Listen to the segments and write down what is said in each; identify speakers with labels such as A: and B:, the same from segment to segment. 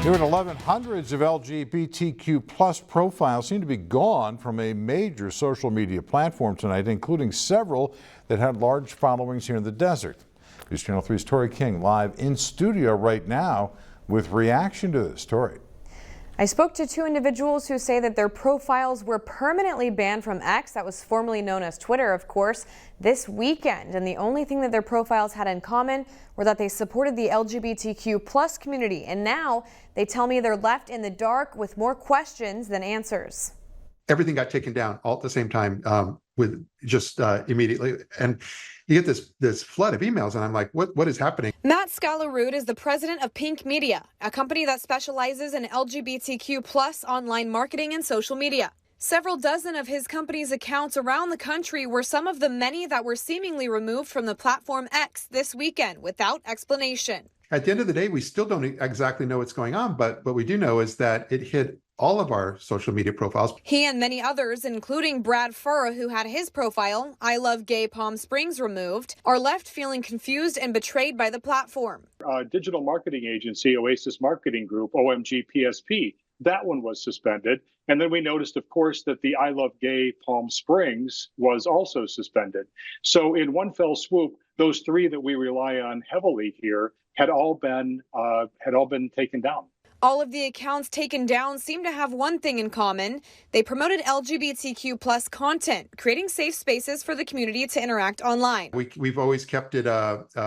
A: Near 11 hundreds of LGBTQ plus profiles seem to be gone from a major social media platform tonight, including several that had large followings here in the desert. News Channel 3's Tori King live in studio right now with reaction to this. Tori.
B: I spoke to two individuals who say that their profiles were permanently banned from X, that was formerly known as Twitter, of course, this weekend. And the only thing that their profiles had in common were that they supported the LGBTQ plus community. And now they tell me they're left in the dark with more questions than answers.
C: Everything got taken down all at the same time with just immediately. And you get this flood of emails and I'm like, what is happening?
B: Matt Scalarud is the president of Pink Media, a company that specializes in LGBTQ plus online marketing and social media. Several dozen of his company's accounts around the country were some of the many that were seemingly removed from the platform X this weekend without explanation.
C: At the end of the day, we still don't exactly know what's going on, but what we do know is that it hit all of our social media profiles.
B: He and many others, including Brad Furr, who had his profile, I Love Gay Palm Springs, removed, are left feeling confused and betrayed by the platform.
D: Digital marketing agency, Oasis Marketing Group, OMG PSP, that one was suspended. And then we noticed, of course, that the I Love Gay Palm Springs was also suspended. So in one fell swoop, those three that we rely on heavily here had all been taken down.
B: All of the accounts taken down seem to have one thing in common. They promoted LGBTQ plus content, creating safe spaces for the community to interact online.
C: We've always kept it not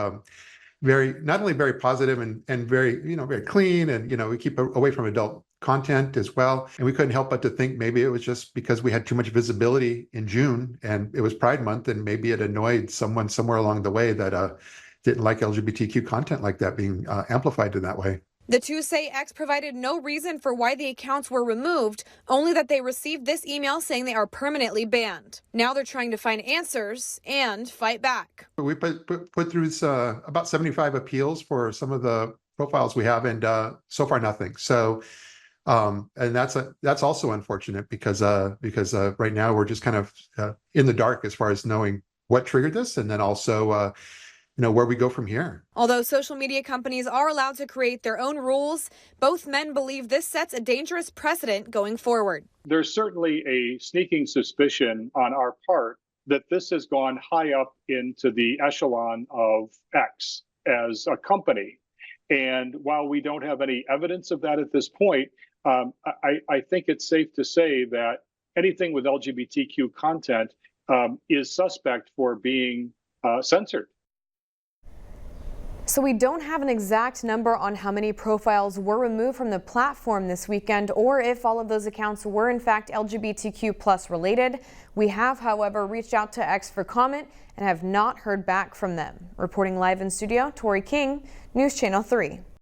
C: only very positive and very, very clean, and, we keep away from adult content as well. And we couldn't help but to think maybe it was just because we had too much visibility in June and it was Pride Month, and maybe it annoyed someone somewhere along the way that didn't like LGBTQ content like that being amplified in that way.
B: The two say X provided no reason for why the accounts were removed, only that they received this email saying they are permanently banned. Now they're trying to find answers and fight back.
C: We put through about 75 appeals for some of the profiles we have, and so far nothing. So, and that's also unfortunate because right now we're just kind of in the dark as far as knowing what triggered this, and then also where we go from here.
B: Although social media companies are allowed to create their own rules, both men believe this sets a dangerous precedent going forward.
D: There's certainly a sneaking suspicion on our part that this has gone high up into the echelon of X as a company. And while we don't have any evidence of that at this point, I think it's safe to say that anything with LGBTQ content is suspect for being censored.
B: So we don't have an exact number on how many profiles were removed from the platform this weekend, or if all of those accounts were in fact LGBTQ plus related. We have, however, reached out to X for comment and have not heard back from them. Reporting live in studio, Tori King, News Channel 3.